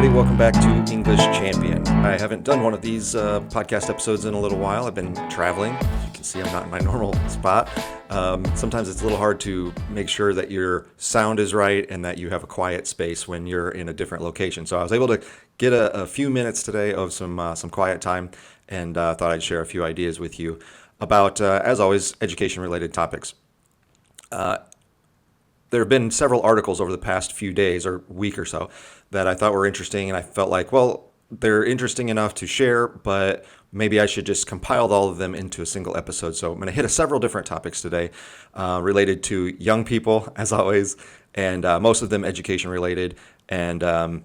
everybody. Welcome back to English Champion. I haven't done one of these podcast episodes in a little while. I've been traveling. As you can see, I'm not in my normal spot. Sometimes it's a little hard to make sure that your sound is right and that you have a quiet space when you're in a different location. So I was able to get a few minutes today of some quiet time, and thought I'd share a few ideas with you about, as always, education-related topics. There have been several articles over the past few days or week or so that I thought were interesting, and I felt like, well, they're interesting enough to share, but maybe I should just compile all of them into a single episode. So I'm going to hit several different topics today related to young people, as always, and most of them education related, and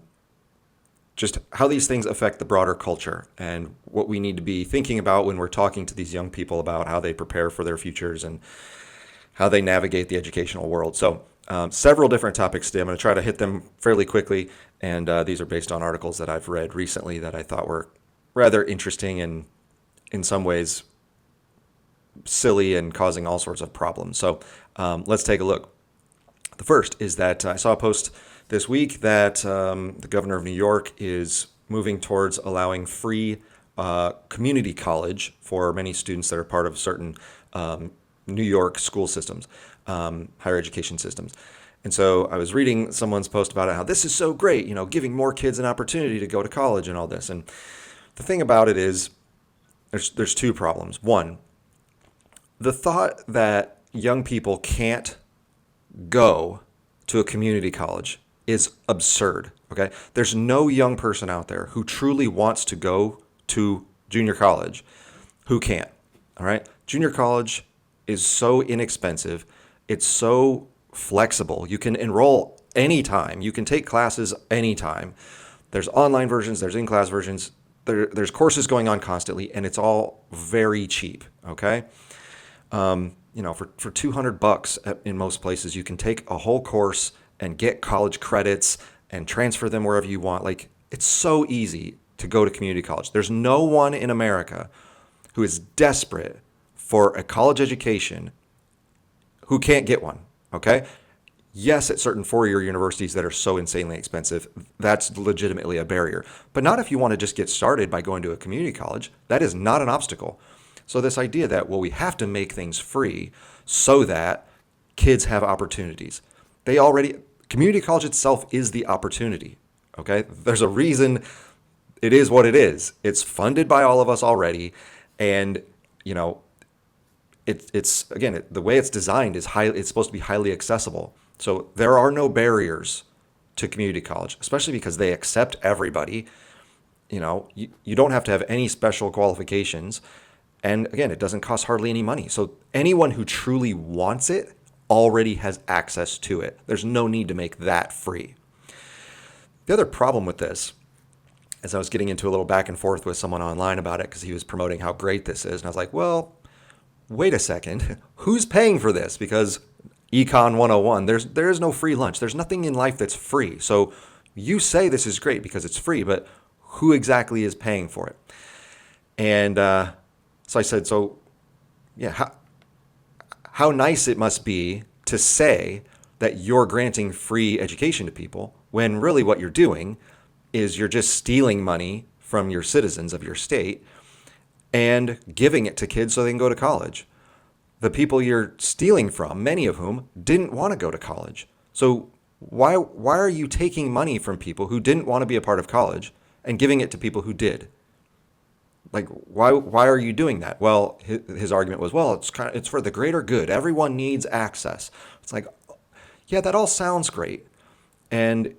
just how these things affect the broader culture and what we need to be thinking about when we're talking to these young people about how they prepare for their futures and how they navigate the educational world. So several different topics today. I'm going to try to hit them fairly quickly, and these are based on articles that I've read recently that I thought were rather interesting and in some ways silly and causing all sorts of problems. So let's take a look. The first is that I saw a post this week that the governor of New York is moving towards allowing free community college for many students that are part of certain New York school systems, higher education systems. And so I was reading someone's post about it, how this is so great, giving more kids an opportunity to go to college and all this. And the thing about it is there's two problems. One, the thought that young people can't go to a community college is absurd, okay? There's no young person out there who truly wants to go to junior college who can't, all right? Junior college is so inexpensive. It's so flexible. You can enroll anytime. You can take classes anytime. There's online versions. There's in-class versions. There's courses going on constantly, and it's all very cheap, okay? For $200 in most places, you can take a whole course and get college credits and transfer them wherever you want. Like, it's so easy to go to community college. There's no one in America who is desperate for a college education who can't get one, okay? Yes, at certain four-year universities that are so insanely expensive, that's legitimately a barrier. But not if you want to just get started by going to a community college. That is not an obstacle. So this idea that, well, we have to make things free so that kids have opportunities. Community college itself is the opportunity, okay? There's a reason it is what it is. It's funded by all of us already, and, the way it's designed is it's supposed to be highly accessible. So there are no barriers to community college, especially because they accept everybody. You don't have to have any special qualifications. And again, it doesn't cost hardly any money. So anyone who truly wants it already has access to it. There's no need to make that free. The other problem with this, as I was getting into a little back and forth with someone online about it, because he was promoting how great this is, and I was like, well, wait a second, who's paying for this? Because Econ 101, there is no free lunch. There's nothing in life that's free. So you say this is great because it's free, but who exactly is paying for it? And so I said, how nice it must be to say that you're granting free education to people when really what you're doing is you're just stealing money from your citizens of your state and giving it to kids so they can go to college. The people you're stealing from, many of whom didn't want to go to college. So why are you taking money from people who didn't want to be a part of college and giving it to people who did? Like, why are you doing that? Well, his argument was, well, it's for the greater good. Everyone needs access. It's like, yeah, that all sounds great. And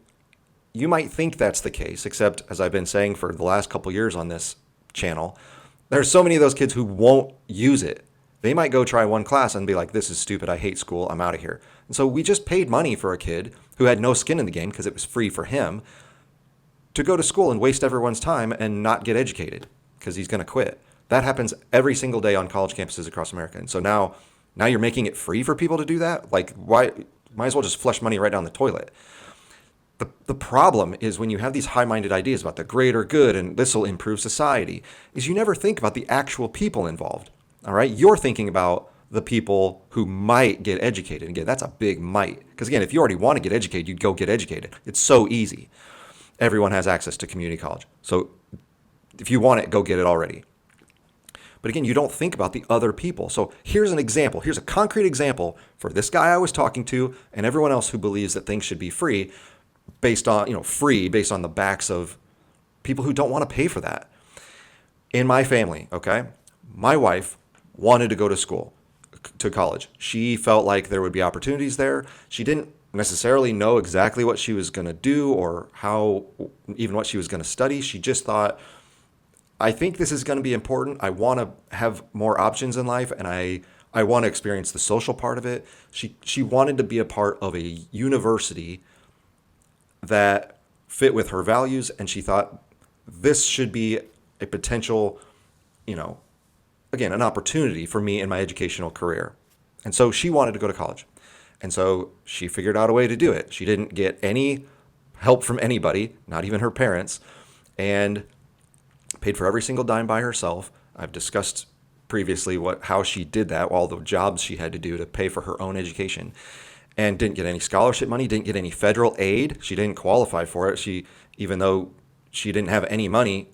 you might think that's the case, except as I've been saying for the last couple years on this channel, there's so many of those kids who won't use it. They might go try one class and be like, this is stupid. I hate school. I'm out of here. And so we just paid money for a kid who had no skin in the game because it was free for him to go to school and waste everyone's time and not get educated because he's going to quit. That happens every single day on college campuses across America. And so now you're making it free for people to do that? Like, why? Might as well just flush money right down the toilet. The problem is when you have these high-minded ideas about the greater good and this will improve society, is you never think about the actual people involved. All right? You're thinking about the people who might get educated. Again, that's a big might. Because again, if you already want to get educated, you'd go get educated. It's so easy. everyone has access to community college. So if you want it, go get it already. But again, you don't think about the other people. So here's an example. Here's a concrete example for this guy I was talking to and everyone else who believes that things should be free based on, based on the backs of people who don't want to pay for that. In my family, okay, my wife wanted to go to school, to college. She felt like there would be opportunities there. She didn't necessarily know exactly what she was going to do or even what she was going to study. She just thought, I think this is going to be important. I want to have more options in life, and I want to experience the social part of it. She wanted to be a part of a university that fit with her values, and she thought this should be a potential, again, an opportunity for me in my educational career. And so she wanted to go to college. And so she figured out a way to do it. She didn't get any help from anybody, not even her parents, and paid for every single dime by herself. I've discussed previously how she did that, all the jobs she had to do to pay for her own education, and didn't get any scholarship money, didn't get any federal aid. She didn't qualify for it. Even though she didn't have any money,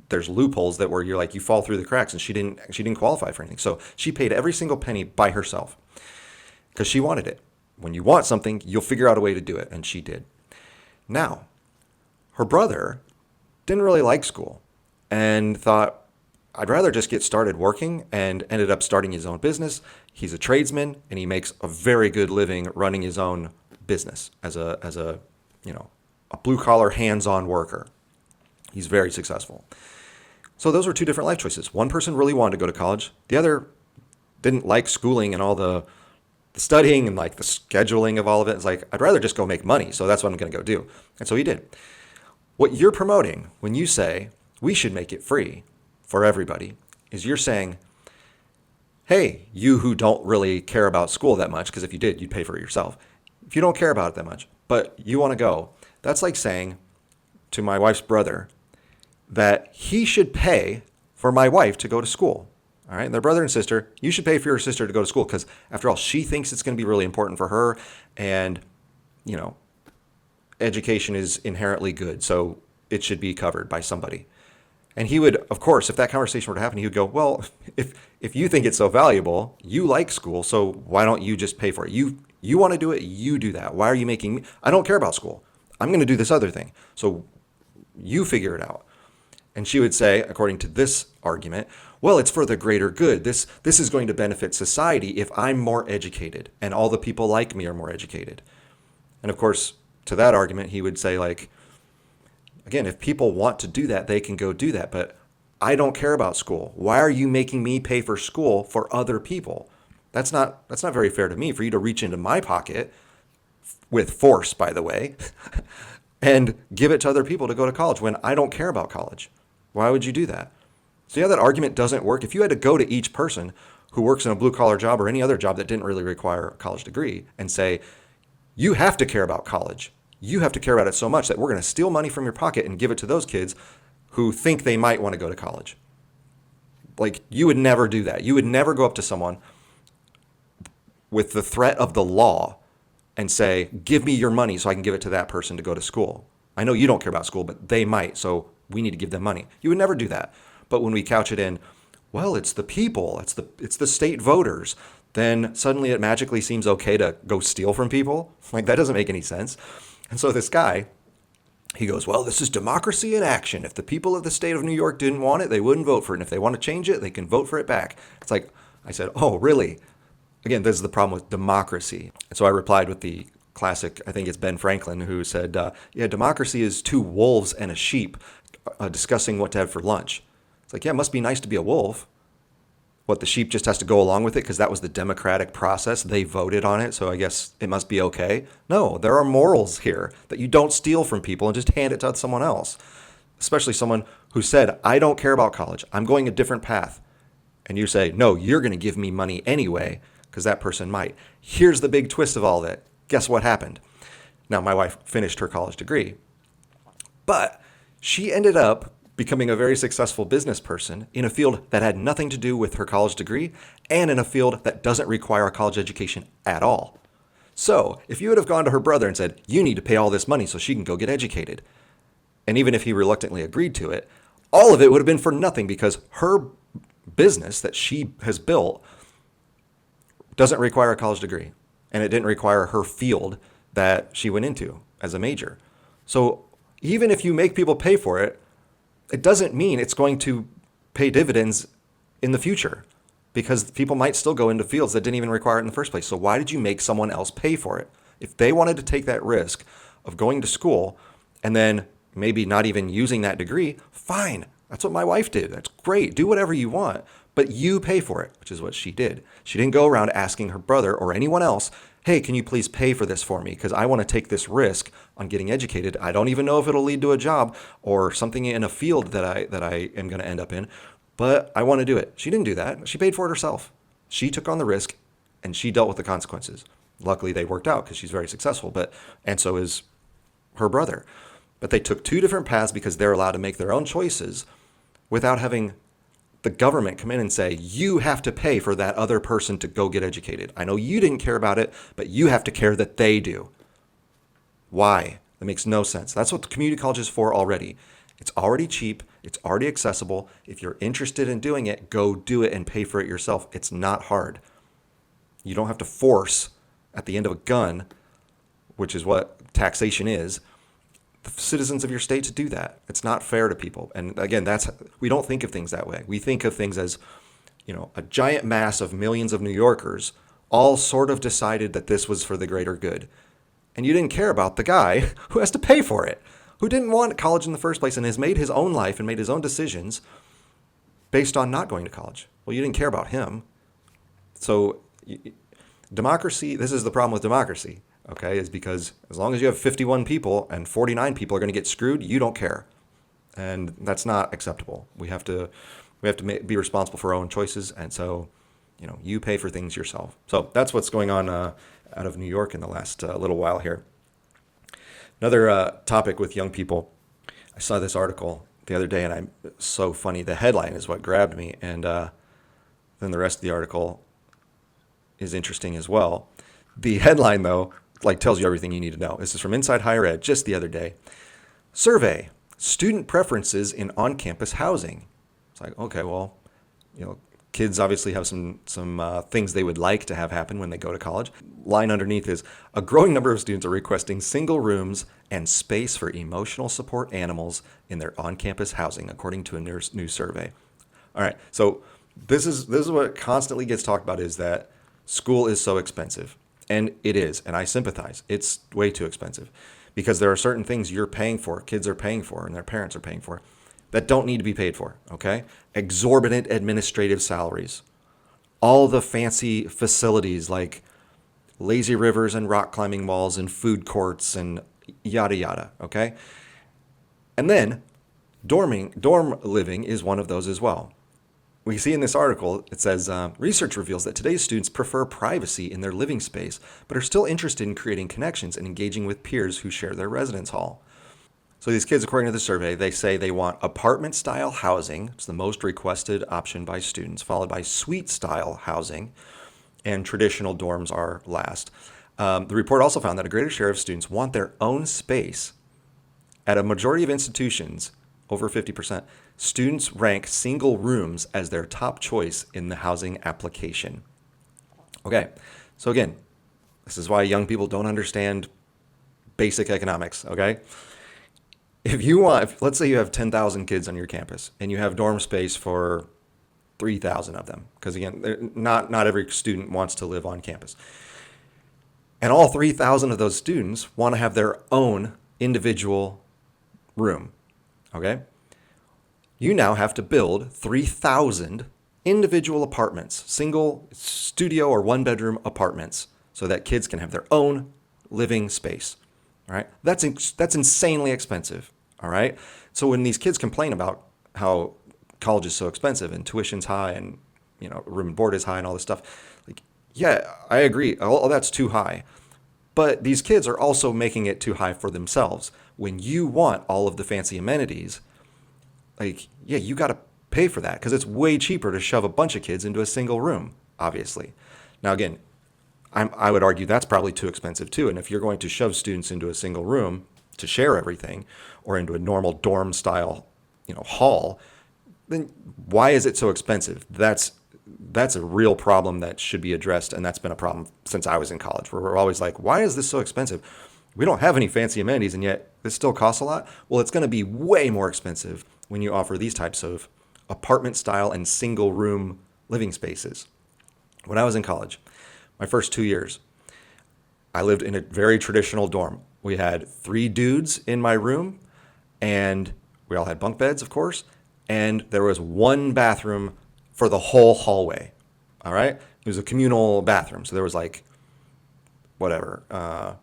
there's loopholes that where you're like, you fall through the cracks, and she didn't qualify for anything. So she paid every single penny by herself because she wanted it. When you want something, you'll figure out a way to do it, and she did. Now, her brother didn't really like school and thought, I'd rather just get started working, and ended up starting his own business. He's a tradesman, and he makes a very good living running his own business as a blue-collar, hands-on worker. He's very successful. So those were two different life choices. One person really wanted to go to college. The other didn't like schooling and all the studying and like the scheduling of all of it. It's like, I'd rather just go make money. So that's what I'm going to go do. And so he did. What you're promoting when you say we should make it free for everybody is you're saying, hey, you who don't really care about school that much, because if you did, you'd pay for it yourself. If you don't care about it that much, but you want to go, that's like saying to my wife's brother that he should pay for my wife to go to school. All right, and they're brother and sister. You should pay for your sister to go to school because, after all, she thinks it's going to be really important for her, and education is inherently good, so it should be covered by somebody. And he would, of course, if that conversation were to happen, he would go, well, if you think it's so valuable, you like school, so why don't you just pay for it? You want to do it, you do that. Why are you making me? I don't care about school. I'm going to do this other thing. So you figure it out. And she would say, according to this argument, well, it's for the greater good. This is going to benefit society if I'm more educated and all the people like me are more educated. And of course, to that argument, he would say, like, again, if people want to do that, they can go do that. But I don't care about school. Why are you making me pay for school for other people? That's not very fair to me for you to reach into my pocket with force, by the way, and give it to other people to go to college when I don't care about college. Why would you do that? So yeah, that argument doesn't work. If you had to go to each person who works in a blue-collar job or any other job that didn't really require a college degree and say, you have to care about college. You have to care about it so much that we're going to steal money from your pocket and give it to those kids who think they might want to go to college. Like, you would never do that. You would never go up to someone with the threat of the law and say, give me your money so I can give it to that person to go to school. I know you don't care about school, but they might, so we need to give them money. You would never do that. But when we couch it in, well, it's the people, it's the state voters, then suddenly it magically seems okay to go steal from people. Like, that doesn't make any sense. And so this guy, he goes, well, this is democracy in action. If the people of the state of New York didn't want it, they wouldn't vote for it. And if they want to change it, they can vote for it back. It's like, I said, oh, really? Again, this is the problem with democracy. And so I replied with the classic, I think it's Ben Franklin, who said, yeah, democracy is two wolves and a sheep discussing what to have for lunch. It's like, yeah, it must be nice to be a wolf. What, the sheep just has to go along with it because that was the democratic process. They voted on it, so I guess it must be okay. No, there are morals here that you don't steal from people and just hand it to someone else, especially someone who said, I don't care about college. I'm going a different path. And you say, no, you're going to give me money anyway because that person might. Here's the big twist of all that. Guess what happened? Now, my wife finished her college degree, but she ended up becoming a very successful business person in a field that had nothing to do with her college degree and in a field that doesn't require a college education at all. So if you would have gone to her brother and said, you need to pay all this money so she can go get educated, and even if he reluctantly agreed to it, all of it would have been for nothing because her business that she has built doesn't require a college degree. And it didn't require her field that she went into as a major. So even if you make people pay for it, it doesn't mean it's going to pay dividends in the future because people might still go into fields that didn't even require it in the first place. So why did you make someone else pay for it? If they wanted to take that risk of going to school and then maybe not even using that degree, fine. That's what my wife did. That's great. Do whatever you want, but you pay for it, which is what she did. She didn't go around asking her brother or anyone else, hey, can you please pay for this for me? Because I want to take this risk on getting educated. I don't even know if it'll lead to a job or something in a field that I am going to end up in, but I want to do it. She didn't do that. She paid for it herself. She took on the risk and she dealt with the consequences. Luckily, they worked out because she's very successful, and so is her brother. But they took two different paths because they're allowed to make their own choices without having the government come in and say, you have to pay for that other person to go get educated. I know you didn't care about it, but you have to care that they do. Why? That makes no sense. That's what the community college is for already. It's already cheap. It's already accessible. If you're interested in doing it, go do it and pay for it yourself. It's not hard. You don't have to force at the end of a gun, which is what taxation is, the citizens of your state to do that. It's not fair to people. And again, we don't think of things that way. We think of things as, a giant mass of millions of New Yorkers all sort of decided that this was for the greater good. And you didn't care about the guy who has to pay for it, who didn't want college in the first place and has made his own life and made his own decisions based on not going to college. Well, you didn't care about him. So democracy, this is the problem with democracy, okay, is because as long as you have 51 people and 49 people are going to get screwed, you don't care. And that's not acceptable. We have to be responsible for our own choices. And so, you pay for things yourself. So that's what's going on out of New York in the last little while here. Another topic with young people. I saw this article the other day and so funny. The headline is what grabbed me. And then the rest of the article is interesting as well. The headline, though, tells you everything you need to know. This is from Inside Higher Ed just the other day. Survey, student preferences in on-campus housing. It's like, okay, well, kids obviously have some things they would like to have happen when they go to college. Line underneath is, a growing number of students are requesting single rooms and space for emotional support animals in their on-campus housing, according to a new survey. All right, so this is what constantly gets talked about, is that school is so expensive. And it is, and I sympathize. It's way too expensive because there are certain things you're paying for, kids are paying for, and their parents are paying for, that don't need to be paid for, okay? Exorbitant administrative salaries. All the fancy facilities like lazy rivers and rock climbing walls and food courts and yada yada, okay? And then dorm living is one of those as well. We see in this article, it says, research reveals that today's students prefer privacy in their living space, but are still interested in creating connections and engaging with peers who share their residence hall. So these kids, according to the survey, they say they want apartment-style housing. It's the most requested option by students, followed by suite-style housing, and traditional dorms are last. The report also found that a greater share of students want their own space. At a majority of institutions, over 50%, students rank single rooms as their top choice in the housing application. Okay, so again, this is why young people don't understand basic economics, okay? Let's say you have 10,000 kids on your campus and you have dorm space for 3,000 of them, because again, not every student wants to live on campus. And all 3,000 of those students want to have their own individual room, okay? You now have to build 3,000 individual apartments, single studio or one-bedroom apartments, so that kids can have their own living space. All right, that's insanely expensive. All right, so when these kids complain about how college is so expensive and tuition's high and room and board is high and all this stuff, yeah, I agree. All that's too high. But these kids are also making it too high for themselves. When you want all of the fancy amenities, you got to pay for that because it's way cheaper to shove a bunch of kids into a single room, obviously. Now, again, I would argue that's probably too expensive too. And if you're going to shove students into a single room, to share everything, or into a normal dorm style, hall, then why is it so expensive? That's a real problem that should be addressed, and that's been a problem since I was in college, where we're always like, why is this so expensive? We don't have any fancy amenities, and yet this still costs a lot. Well, it's going to be way more expensive when you offer these types of apartment style and single room living spaces. When I was in college, my first 2 years, I lived in a very traditional dorm. We had 3 dudes in my room, and we all had bunk beds, of course, and there was one bathroom for the whole hallway. All right? It was a communal bathroom, so there was like, whatever,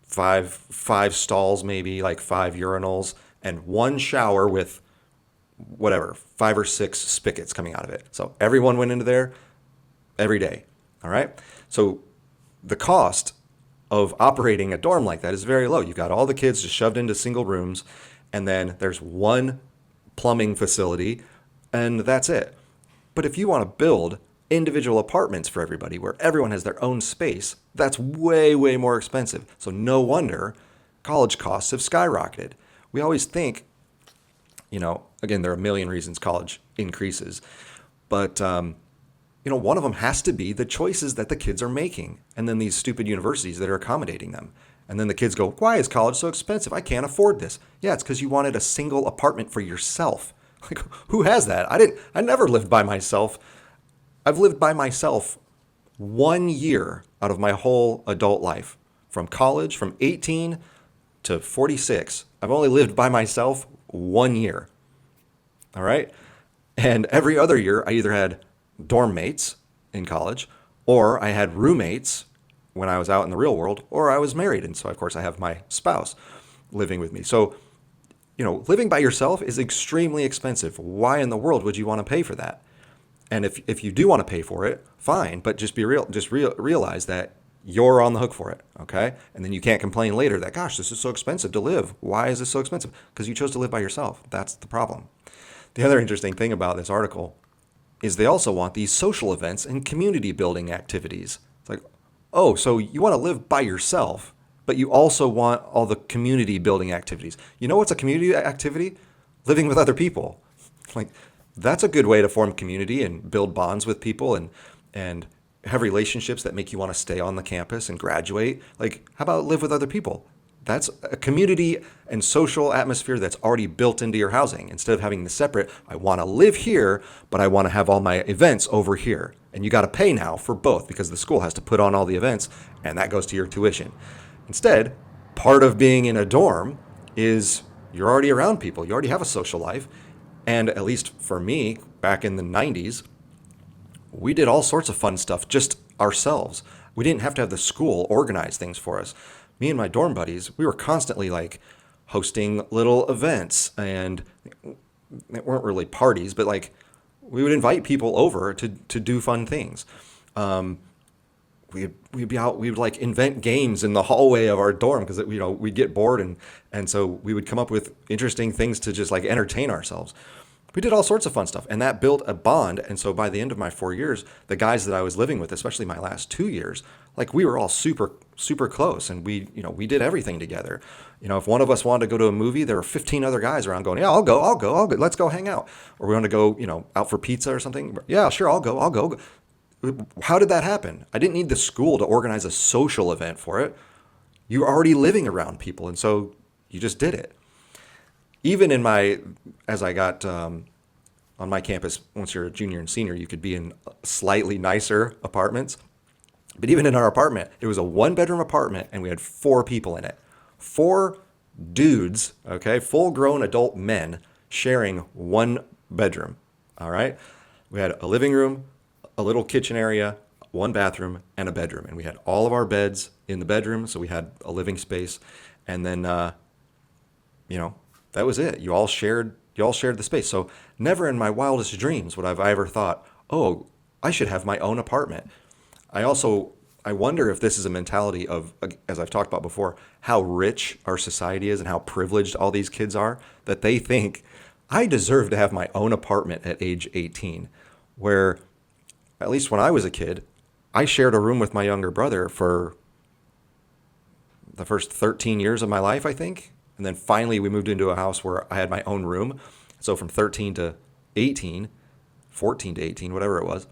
five stalls, maybe like 5 urinals, and one shower with whatever, 5 or 6 spigots coming out of it. So everyone went into there every day. All right? So the cost of operating a dorm like that is very low. You've got all the kids just shoved into single rooms, and then there's one plumbing facility, and that's it. But if you want to build individual apartments for everybody where everyone has their own space, that's way, way more expensive. So no wonder college costs have skyrocketed. We always think, again, there are a million reasons college increases, but one of them has to be the choices that the kids are making, and then these stupid universities that are accommodating them. And then the kids go, why is college so expensive? I can't afford this. Yeah, it's because you wanted a single apartment for yourself. Like, who has that? I never lived by myself. I've lived by myself 1 year out of my whole adult life. From college, from 18 to 46, I've only lived by myself 1 year. All right? And every other year, I either had dorm mates in college, or I had roommates when I was out in the real world, or I was married. And so, of course, I have my spouse living with me. So, living by yourself is extremely expensive. Why in the world would you want to pay for that? And if you do want to pay for it, fine, but just realize that you're on the hook for it, okay? And then you can't complain later that, gosh, this is so expensive to live. Why is this so expensive? Because you chose to live by yourself. That's the problem. The other interesting thing about this article is they also want these social events and community building activities. It's like, oh, so you want to live by yourself, but you also want all the community building activities. You know what's a community activity? Living with other people. Like, that's a good way to form community and build bonds with people and have relationships that make you want to stay on the campus and graduate. Like, how about live with other people? That's a community and social atmosphere that's already built into your housing. Instead of having the separate, I want to live here, but I want to have all my events over here. And you got to pay now for both because the school has to put on all the events, and that goes to your tuition. Instead, part of being in a dorm is you're already around people. You already have a social life. And at least for me, back in the 90s, we did all sorts of fun stuff just ourselves. We didn't have to have the school organize things for us. Me and my dorm buddies, we were constantly like hosting little events, and it weren't really parties, but like we would invite people over to do fun things. We'd be out, we would like invent games in the hallway of our dorm because we'd get bored, and so we would come up with interesting things to just like entertain ourselves. We did all sorts of fun stuff, and that built a bond. And so by the end of my 4 years, the guys that I was living with, especially my last 2 years, like we were all super, super close, and we did everything together. If one of us wanted to go to a movie, there were 15 other guys around going, yeah, I'll go, let's go hang out. Or we want to go, out for pizza or something. Yeah, sure, I'll go. How did that happen? I didn't need the school to organize a social event for it. You were already living around people, and so you just did it. Even as I got on my campus, once you're a junior and senior, you could be in slightly nicer apartments. But even in our apartment, it was a 1-bedroom apartment, and we had 4 people in it. 4 dudes, okay, full-grown adult men sharing 1 bedroom, all right? We had a living room, a little kitchen area, 1 bathroom, and a bedroom. And we had all of our beds in the bedroom, so we had a living space. And then, that was it. You all shared the space. So never in my wildest dreams would I ever thought, oh, I should have my own apartment. I wonder if this is a mentality of, as I've talked about before, how rich our society is and how privileged all these kids are, that they think, I deserve to have my own apartment at age 18, where, at least when I was a kid, I shared a room with my younger brother for the first 13 years of my life, I think. And then finally we moved into a house where I had my own room. So from 13 to 18, 14 to 18, whatever it was.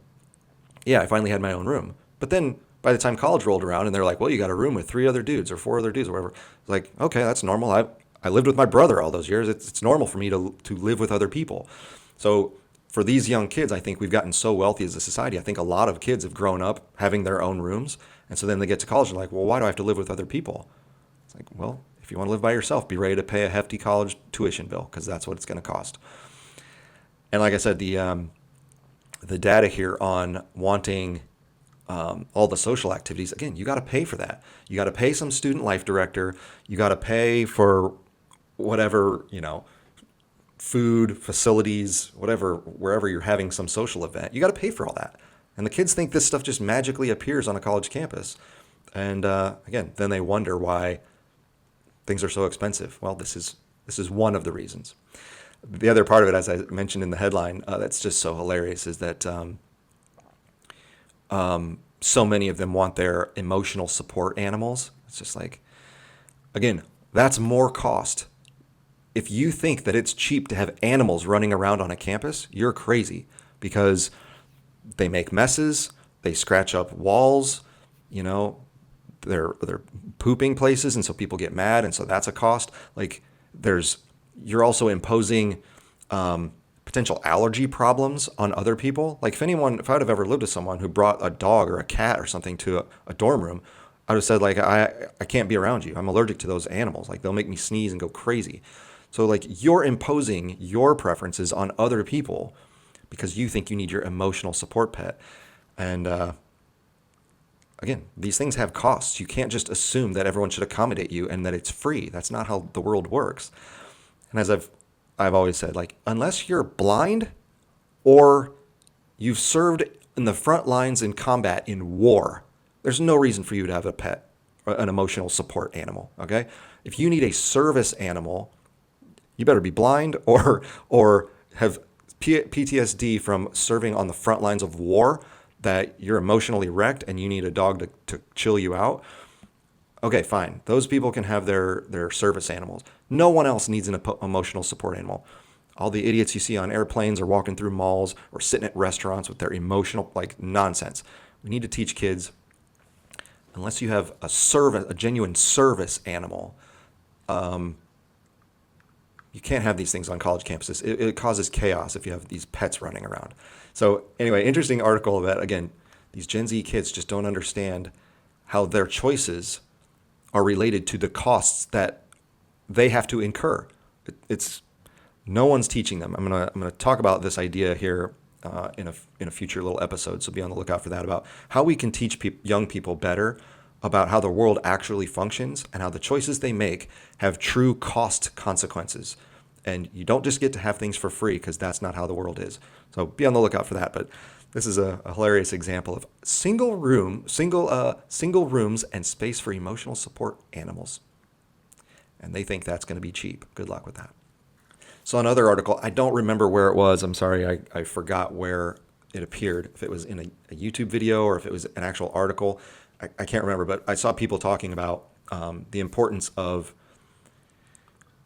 Yeah, I finally had my own room. But then by the time college rolled around and they're like, well, you got a room with 3 other dudes or 4 other dudes or whatever. It's like, okay, that's normal. I lived with my brother all those years. It's normal for me to live with other people. So for these young kids, I think we've gotten so wealthy as a society. I think a lot of kids have grown up having their own rooms. And so then they get to college and they're like, well, why do I have to live with other people? It's like, well, if you want to live by yourself, be ready to pay a hefty college tuition bill because that's what it's going to cost. And like I said, the data here on wanting all the social activities, again, you got to pay for that. You got to pay some student life director. You got to pay for whatever, food, facilities, whatever, wherever you're having some social event. You got to pay for all that. And the kids think this stuff just magically appears on a college campus. And again, then they wonder why things are so expensive. Well, this is one of the reasons. The other part of it, as I mentioned in the headline, that's just so hilarious, is that so many of them want their emotional support animals. It's just like, again, that's more cost. If you think that it's cheap to have animals running around on a campus, you're crazy, because they make messes, they scratch up walls, they're pooping places, and so people get mad, and so that's a cost. Like, you're also imposing potential allergy problems on other people. Like, if I would have ever lived with someone who brought a dog or a cat or something to a dorm room, I would have said, like, I can't be around you. I'm allergic to those animals. Like, they'll make me sneeze and go crazy. So, like, you're imposing your preferences on other people because you think you need your emotional support pet. And again, these things have costs. You can't just assume that everyone should accommodate you and that it's free. That's not how the world works. And as I've always said, like, unless you're blind or you've served in the front lines in combat in war, there's no reason for you to have a pet, an emotional support animal. Okay, if you need a service animal, you better be blind or have PTSD from serving on the front lines of war, that you're emotionally wrecked and you need a dog to chill you out. Okay, fine. Those people can have their service animals. No one else needs an emotional support animal. All the idiots you see on airplanes or walking through malls or sitting at restaurants with their emotional, like, nonsense. We need to teach kids, unless you have a genuine service animal, you can't have these things on college campuses. It causes chaos if you have these pets running around. So anyway, interesting article that, again, these Gen Z kids just don't understand how their choices are related to the costs that they have to incur. It's no one's teaching them. I'm gonna talk about this idea here in a future little episode, so be on the lookout for that, about how we can teach young people better about how the world actually functions and how the choices they make have true cost consequences. And you don't just get to have things for free, because that's not how the world is. So be on the lookout for that. But this is a hilarious example of single rooms and space for emotional support animals. And they think that's going to be cheap. Good luck with that. So another article, I don't remember where it was. I'm sorry, I forgot where it appeared. If it was in a YouTube video or if it was an actual article, I can't remember. But I saw people talking about the importance of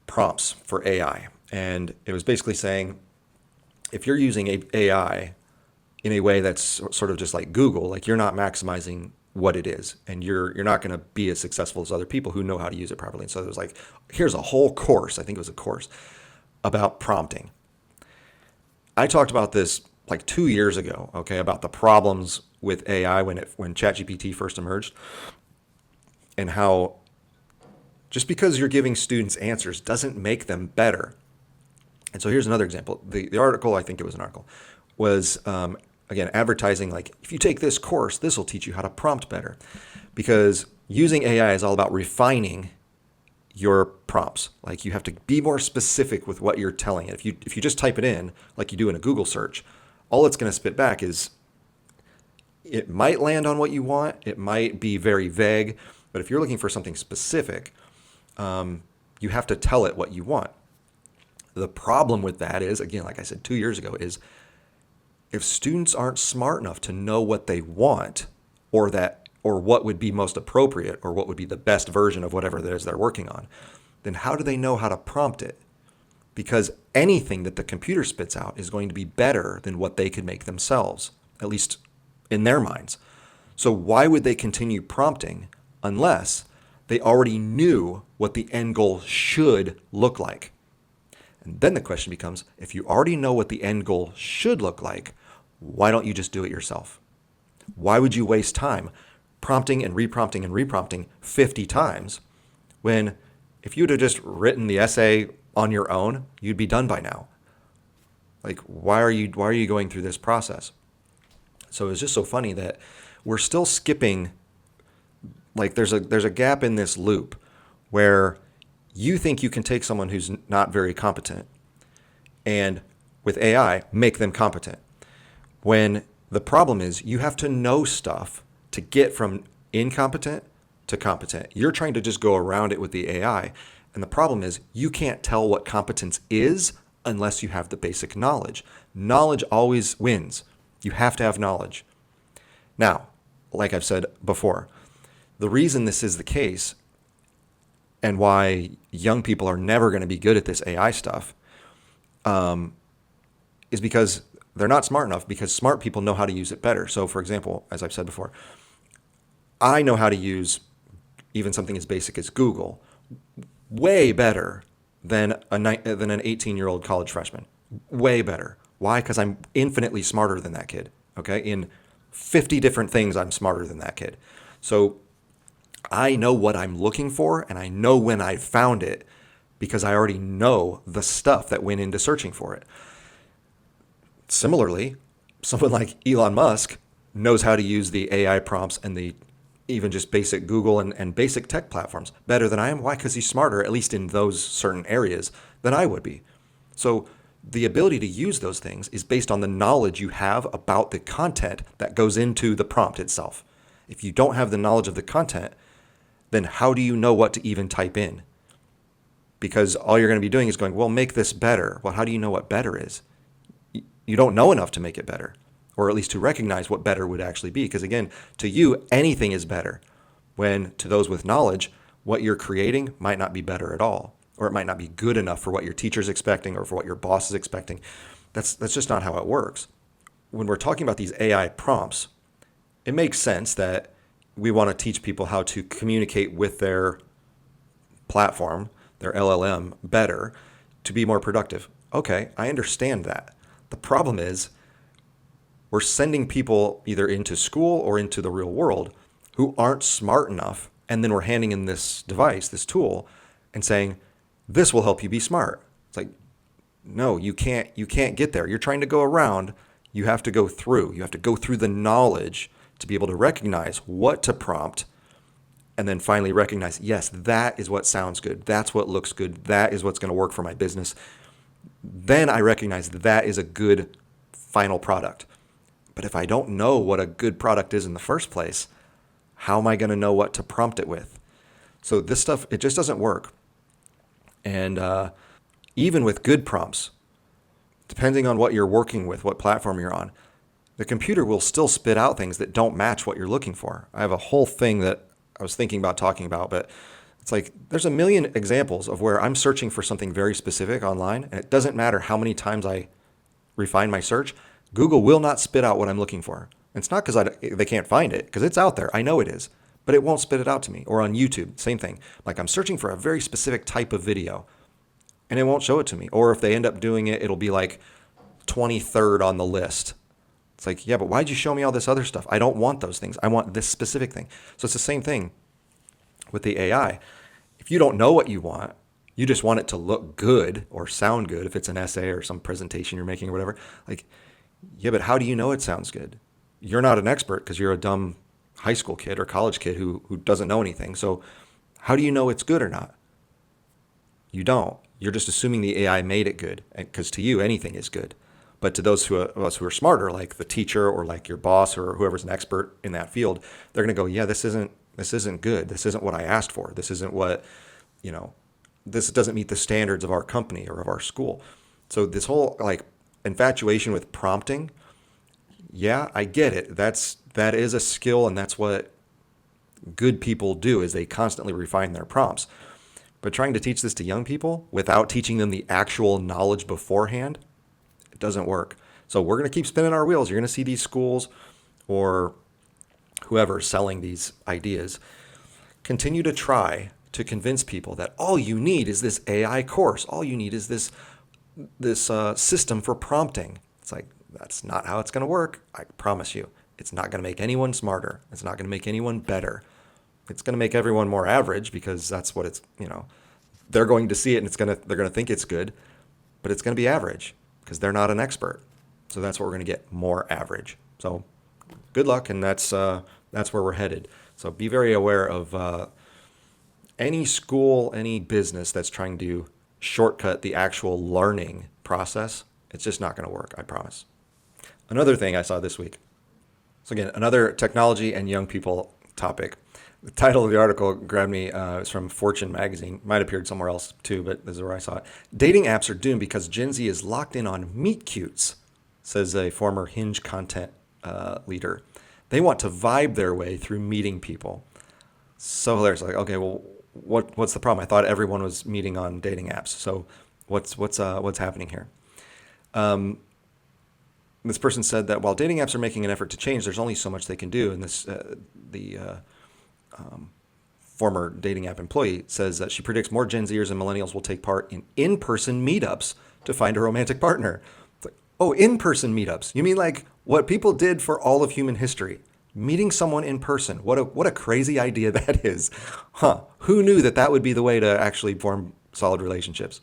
prompts for AI. And it was basically saying, if you're using AI in a way that's sort of just like Google, like, you're not maximizing what it is, and you're not going to be as successful as other people who know how to use it properly. And so there was like, here's a whole course, I think it was a course, about prompting. I talked about this like 2 years ago, okay, about the problems with AI when ChatGPT first emerged, and how just because you're giving students answers doesn't make them better. And so here's another example. The article, I think it was an article, was, again, advertising, like, if you take this course, this will teach you how to prompt better. Because using AI is all about refining your prompts. Like, you have to be more specific with what you're telling it. If you just type it in, like you do in a Google search, all it's going to spit back is, it might land on what you want, it might be very vague, but if you're looking for something specific, you have to tell it what you want. The problem with that is, again, like I said 2 years ago, is if students aren't smart enough to know what they want, or or what would be most appropriate or what would be the best version of whatever it is they're working on, then how do they know how to prompt it? Because anything that the computer spits out is going to be better than what they could make themselves, at least in their minds. So why would they continue prompting unless they already knew what the end goal should look like? And then the question becomes, if you already know what the end goal should look like, why don't you just do it yourself? Why would you waste time prompting and reprompting and reprompting 50 times when if you would have just written the essay on your own, you'd be done by now? Like, why are you going through this process? So it's just so funny that we're still skipping, like there's a gap in this loop where you think you can take someone who's not very competent and with AI make them competent. When the problem is you have to know stuff to get from incompetent to competent. You're trying to just go around it with the AI. And the problem is you can't tell what competence is unless you have the basic knowledge. Knowledge always wins. You have to have knowledge. Now, like I've said before, the reason this is the case and why young people are never going to be good at this AI stuff is because they're not smart enough, because smart people know how to use it better. So for example, as I've said before, I know how to use even something as basic as Google way better than an 18-year-old college freshman. Way better. Why? Because I'm infinitely smarter than that kid. Okay? In 50 different things, I'm smarter than that kid. So I know what I'm looking for, and I know when I found it because I already know the stuff that went into searching for it. Similarly, someone like Elon Musk knows how to use the AI prompts and the even just basic Google and basic tech platforms better than I am. Why? Because he's smarter, at least in those certain areas, than I would be. So the ability to use those things is based on the knowledge you have about the content that goes into the prompt itself. If you don't have the knowledge of the content, then how do you know what to even type in? Because all you're going to be doing is going, well, make this better. Well, how do you know what better is? You don't know enough to make it better, or at least to recognize what better would actually be. Because again, to you, anything is better. When to those with knowledge, what you're creating might not be better at all, or it might not be good enough for what your teacher's expecting or for what your boss is expecting. That's just not how it works. When we're talking about these AI prompts, it makes sense that we want to teach people how to communicate with their platform, their LLM, better to be more productive. Okay, I understand that. The problem is we're sending people either into school or into the real world who aren't smart enough, and then we're handing in this device, this tool, and saying, this will help you be smart. It's like, no, you can't get there. You're trying to go around. You have to go through. You have to go through the knowledge to be able to recognize what to prompt, and then finally recognize, yes, that is what sounds good. That's what looks good. That is what's going to work for my business. Then I recognize that is a good final product. But if I don't know what a good product is in the first place, how am I going to know what to prompt it with? So this stuff, it just doesn't work. And even with good prompts, depending on what you're working with, what platform you're on, the computer will still spit out things that don't match what you're looking for. I have a whole thing that I was thinking about talking about, but it's like there's a million examples of where I'm searching for something very specific online, and it doesn't matter how many times I refine my search, Google will not spit out what I'm looking for. And it's not because they can't find it, because it's out there. I know it is, but it won't spit it out to me. Or on YouTube, same thing. Like I'm searching for a very specific type of video, and it won't show it to me. Or if they end up doing it, it'll be like 23rd on the list. It's like, yeah, but why'd you show me all this other stuff? I don't want those things. I want this specific thing. So it's the same thing with the AI. If you don't know what you want, you just want it to look good or sound good if it's an essay or some presentation you're making or whatever. Like, yeah, but how do you know it sounds good? You're not an expert because you're a dumb high school kid or college kid who doesn't know anything. So how do you know it's good or not? You don't. You're just assuming the AI made it good, because to you, anything is good. But to those of us who are smarter, like the teacher or like your boss or whoever's an expert in that field, they're going to go, yeah, this isn't good. This isn't what I asked for. This isn't what, this doesn't meet the standards of our company or of our school. So this whole like infatuation with prompting, yeah, I get it. That is a skill, and that's what good people do is they constantly refine their prompts. But trying to teach this to young people without teaching them the actual knowledge beforehand, it doesn't work. So we're going to keep spinning our wheels. You're going to see these schools or whoever selling these ideas continue to try to convince people that all you need is this AI course. All you need is this system for prompting. It's like, that's not how it's going to work. I promise you. It's not going to make anyone smarter. It's not going to make anyone better. It's going to make everyone more average because that's what it's, they're going to see it and they're going to think it's good, but it's going to be average because they're not an expert. So that's what we're going to get, more average. So good luck, and that's where we're headed. So be very aware of any school, any business that's trying to shortcut the actual learning process. It's just not going to work, I promise. Another thing I saw this week. So again, another technology and young people topic. The title of the article grabbed me. It's from Fortune magazine. Might have appeared somewhere else too, but this is where I saw it. Dating apps are doomed because Gen Z is locked in on meet cutes, says a former Hinge content leader. They want to vibe their way through meeting people. So hilarious. Like, okay, well, what's the problem? I thought everyone was meeting on dating apps. So what's happening here? This person said that while dating apps are making an effort to change, there's only so much they can do. And the former dating app employee says that she predicts more Gen Zers and millennials will take part in in-person meetups to find a romantic partner. It's like, oh, in-person meetups. You mean like what people did for all of human history? Meeting someone in person. What a crazy idea that is. Huh. Who knew that would be the way to actually form solid relationships?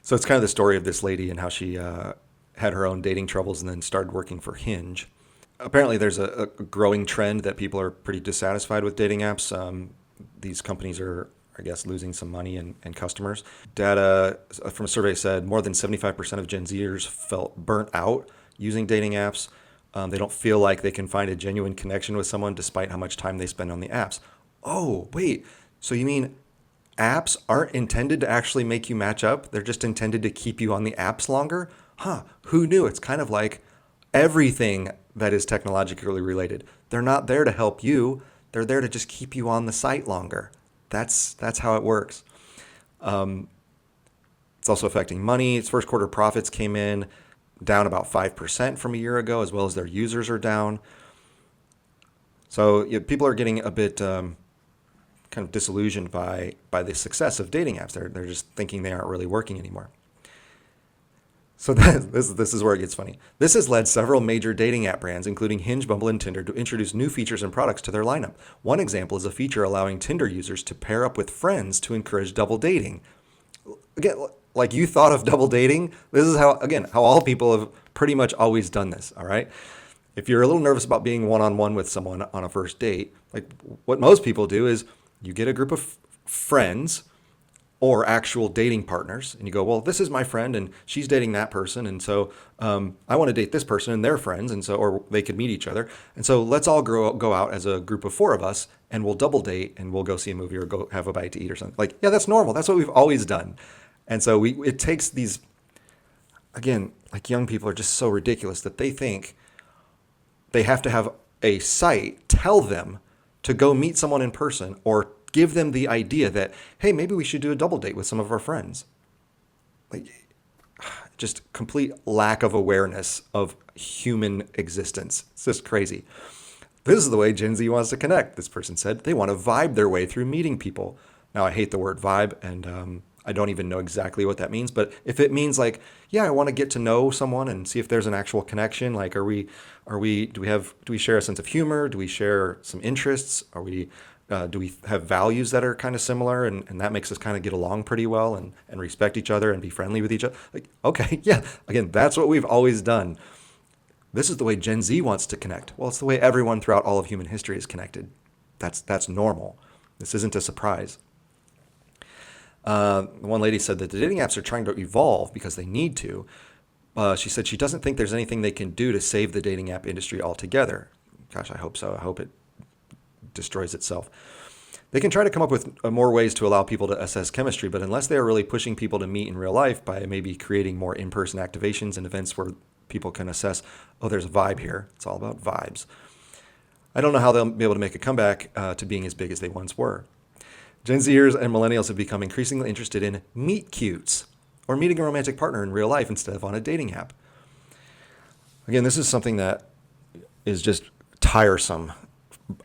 So it's kind of the story of this lady and how she had her own dating troubles and then started working for Hinge. Apparently there's a growing trend that people are pretty dissatisfied with dating apps. These companies are, I guess, losing some money and customers. Data from a survey said more than 75% of Gen Zers felt burnt out using dating apps. They don't feel like they can find a genuine connection with someone despite how much time they spend on the apps. Oh, wait. So you mean apps aren't intended to actually make you match up? They're just intended to keep you on the apps longer? Huh, who knew? It's kind of like everything that is technologically related. They're not there to help you. They're there to just keep you on the site longer. That's how it works. It's also affecting money. Its first quarter profits came in down about 5% from a year ago, as well as their users are down. So people are getting a bit kind of disillusioned by the success of dating apps. They're just thinking they aren't really working anymore. So this is where it gets funny. This has led several major dating app brands, including Hinge, Bumble, and Tinder, to introduce new features and products to their lineup. One example is a feature allowing Tinder users to pair up with friends to encourage double dating. Again, like you thought of double dating, this is how all people have pretty much always done this, all right? If you're a little nervous about being one-on-one with someone on a first date, like what most people do is you get a group of friends or actual dating partners, and you go, well, this is my friend, and she's dating that person, and so I want to date this person and their friends, and so, or they could meet each other, and so let's all go out as a group of four of us, and we'll double date, and we'll go see a movie or go have a bite to eat or something. Like, yeah, that's normal. That's what we've always done, and so it takes these, again, like young people are just so ridiculous that they think they have to have a site tell them to go meet someone in person or give them the idea that, hey, maybe we should do a double date with some of our friends. Like, just complete lack of awareness of human existence. It's just crazy. This is the way Gen Z wants to connect, this person said. They want to vibe their way through meeting people. Now, I hate the word vibe, and I don't even know exactly what that means. But if it means like, yeah, I want to get to know someone and see if there's an actual connection. Like, do we share a sense of humor? Do we share some interests? Do we have values that are kind of similar, and that makes us kind of get along pretty well and respect each other and be friendly with each other? Like, okay, yeah, again, that's what we've always done. This is the way Gen Z wants to connect. Well, it's the way everyone throughout all of human history is connected. That's normal. This isn't a surprise. One lady said that the dating apps are trying to evolve because they need to. She said she doesn't think there's anything they can do to save the dating app industry altogether. Gosh, I hope so. I hope it destroys itself. They can try to come up with more ways to allow people to assess chemistry, but unless they are really pushing people to meet in real life by maybe creating more in-person activations and events where people can assess, oh, there's a vibe here. It's all about vibes. I don't know how they'll be able to make a comeback to being as big as they once were. Gen Zers and millennials have become increasingly interested in meet cutes, or meeting a romantic partner in real life instead of on a dating app. Again, this is something that is just tiresome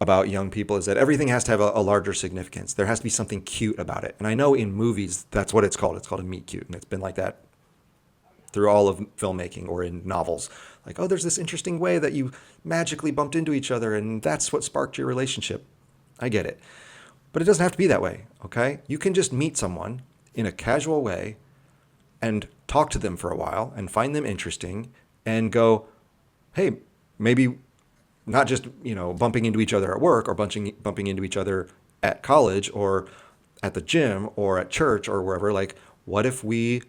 about young people, is that everything has to have a larger significance. There has to be something cute about it. And I know in movies, that's what it's called. It's called a meet cute. And it's been like that through all of filmmaking or in novels. Like, oh, there's this interesting way that you magically bumped into each other and that's what sparked your relationship. I get it. But it doesn't have to be that way, okay? You can just meet someone in a casual way and talk to them for a while and find them interesting and go, hey, maybe not just, bumping into each other at work or bumping into each other at college or at the gym or at church or wherever. Like, what if we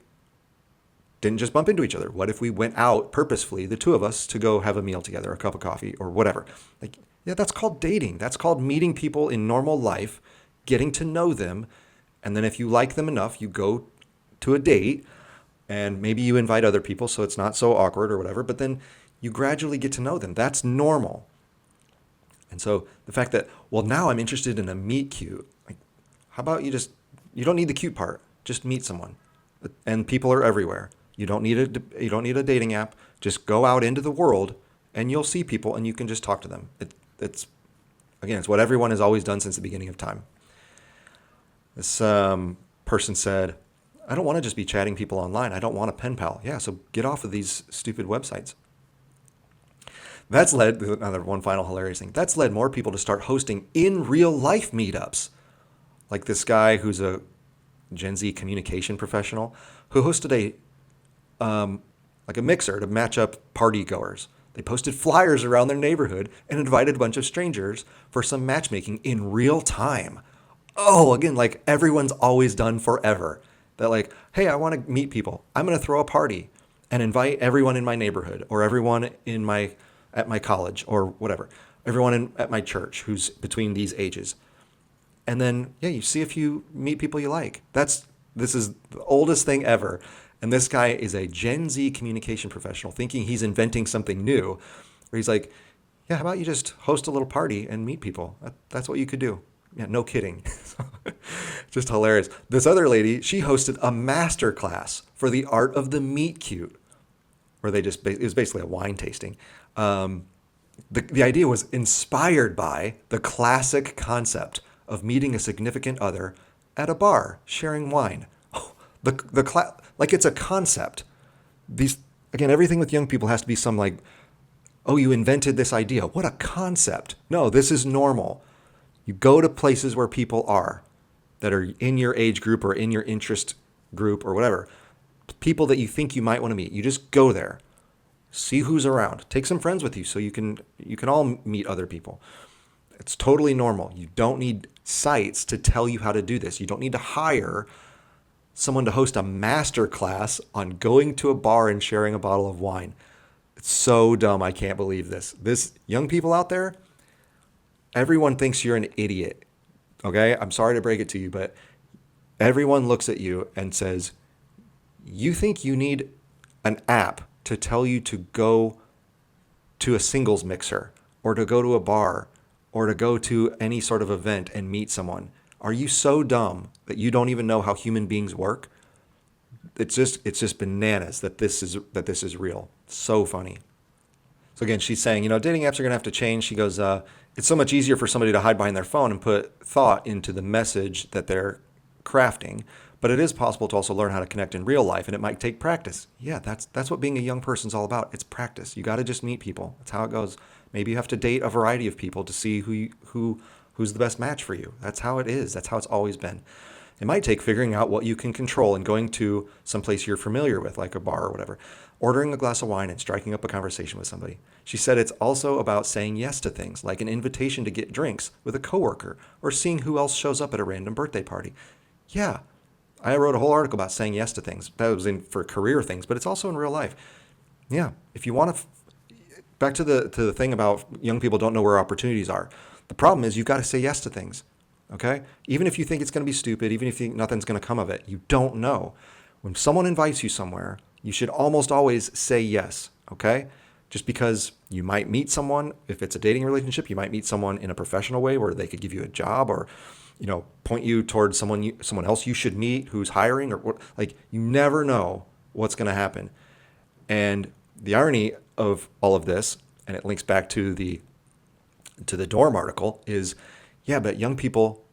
didn't just bump into each other? What if we went out purposefully, the two of us, to go have a meal together, a cup of coffee or whatever? Like, yeah, that's called dating. That's called meeting people in normal life, getting to know them. And then if you like them enough, you go to a date and maybe you invite other people so it's not so awkward or whatever, but then you gradually get to know them. That's normal. And so the fact that, well, now I'm interested in a meet cute, like, how about you don't need the cute part, just meet someone. And people are everywhere. You don't need a dating app. Just go out into the world and you'll see people and you can just talk to them. It's what everyone has always done since the beginning of time. This person said, I don't want to just be chatting people online. I don't want a pen pal. Yeah, so get off of these stupid websites. That's led, another one final hilarious thing, that's led more people to start hosting in real life meetups. Like this guy who's a Gen Z communication professional who hosted a mixer to match up party goers. They posted flyers around their neighborhood and invited a bunch of strangers for some matchmaking in real time. Oh, again, like everyone's always done forever. That like, hey, I want to meet people. I'm going to throw a party and invite everyone in my neighborhood or everyone at my college or whatever, everyone at my church who's between these ages. And then, yeah, you see if you meet people you like. This is the oldest thing ever. And this guy is a Gen Z communication professional thinking he's inventing something new. Where he's like, yeah, how about you just host a little party and meet people? That's what you could do. Yeah, no kidding. Just hilarious. This other lady, she hosted a master class for the art of the meet cute, where it was basically a wine tasting. The idea was inspired by the classic concept of meeting a significant other at a bar, sharing wine. Like it's a concept. Everything with young people has to be some like, oh, you invented this idea. What a concept. No, this is normal. You go to places where people are that are in your age group or in your interest group or whatever. People that you think you might want to meet. You just go there. See who's around. Take some friends with you so you can all meet other people. It's totally normal. You don't need sites to tell you how to do this. You don't need to hire someone to host a master class on going to a bar and sharing a bottle of wine. It's so dumb. I can't believe this. This young people out there, everyone thinks you're an idiot. Okay? I'm sorry to break it to you, but everyone looks at you and says, you think you need an app to tell you to go to a singles mixer or to go to a bar or to go to any sort of event and meet someone. Are you so dumb that you don't even know how human beings work? It's just bananas that this is real. So funny. So again, she's saying, dating apps are going to have to change. She goes, it's so much easier for somebody to hide behind their phone and put thought into the message that they're crafting. But it is possible to also learn how to connect in real life, and it might take practice. Yeah, that's what being a young person's all about. It's practice. You got to just meet people. That's how it goes. Maybe you have to date a variety of people to see who's the best match for you. That's how it is. That's how it's always been. It might take figuring out what you can control and going to someplace you're familiar with, like a bar or whatever, ordering a glass of wine and striking up a conversation with somebody. She said it's also about saying yes to things, like an invitation to get drinks with a coworker or seeing who else shows up at a random birthday party. Yeah, I wrote a whole article about saying yes to things. That was for career things, but it's also in real life. Yeah, if you want to, back to the thing about young people don't know where opportunities are. The problem is you've got to say yes to things, okay? Even if you think it's going to be stupid, even if you think nothing's going to come of it, you don't know. When someone invites you somewhere, you should almost always say yes, okay? Just because you might meet someone, if it's a dating relationship, you might meet someone in a professional way where they could give you a job, or point you towards someone else you should meet who's hiring, or what. Like, you never know what's going to happen. And the irony of all of this, and it links back to the dorm article, is, yeah, but young people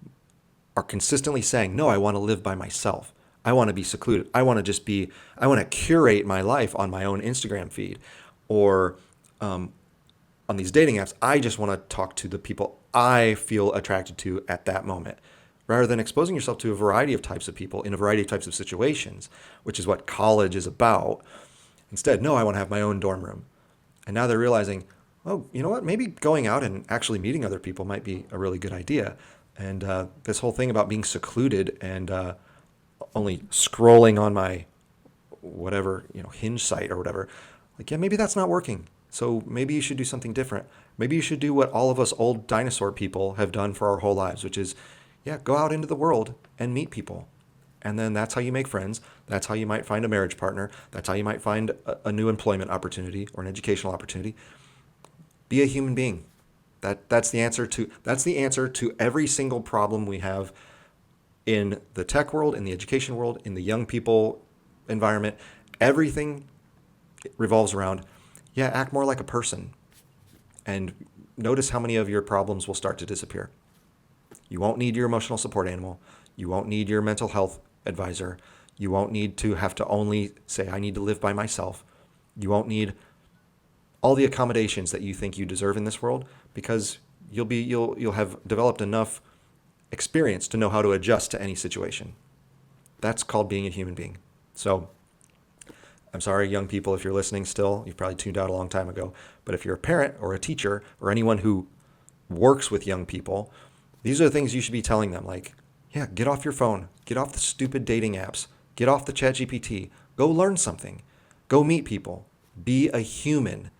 are consistently saying, no, I want to live by myself. I want to be secluded. I want to curate my life on my own Instagram feed, or on these dating apps. I just want to talk to the people I feel attracted to at that moment, rather than exposing yourself to a variety of types of people in a variety of types of situations, which is what college is about. Instead, no, I want to have my own dorm room. And now they're realizing, oh, you know what? Maybe going out and actually meeting other people might be a really good idea. And this whole thing about being secluded and only scrolling on my whatever, Hinge site or whatever, like, yeah, maybe that's not working. So maybe you should do something different. Maybe you should do what all of us old dinosaur people have done for our whole lives, which is, yeah, go out into the world and meet people. And then that's how you make friends. That's how you might find a marriage partner. That's how you might find a new employment opportunity or an educational opportunity. Be a human being. That's the answer to every single problem we have in the tech world, in the education world, in the young people environment. Everything revolves around, yeah, act more like a person. And notice how many of your problems will start to disappear. You won't need your emotional support animal. You won't need your mental health advisor. You won't need to have to only say, I need to live by myself. You won't need all the accommodations that you think you deserve in this world, because you'll have developed enough experience to know how to adjust to any situation. That's called being a human being. So I'm sorry, young people, if you're listening still, you've probably tuned out a long time ago. But if you're a parent or a teacher or anyone who works with young people, these are the things you should be telling them. Like, yeah, get off your phone. Get off the stupid dating apps. Get off the ChatGPT. Go learn something. Go meet people. Be a human.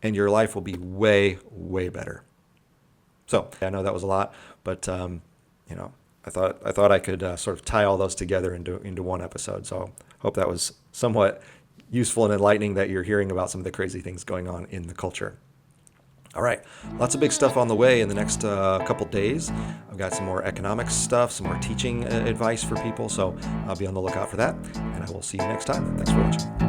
And your life will be way, way better. So I know that was a lot, but I thought I could sort of tie all those together into one episode. So hope that was somewhat useful and enlightening, that you're hearing about some of the crazy things going on in the culture. All right, lots of big stuff on the way in the next couple days. I've got some more economics stuff, some more teaching advice for people, so I'll be on the lookout for that, and I will see you next time. Thanks for watching.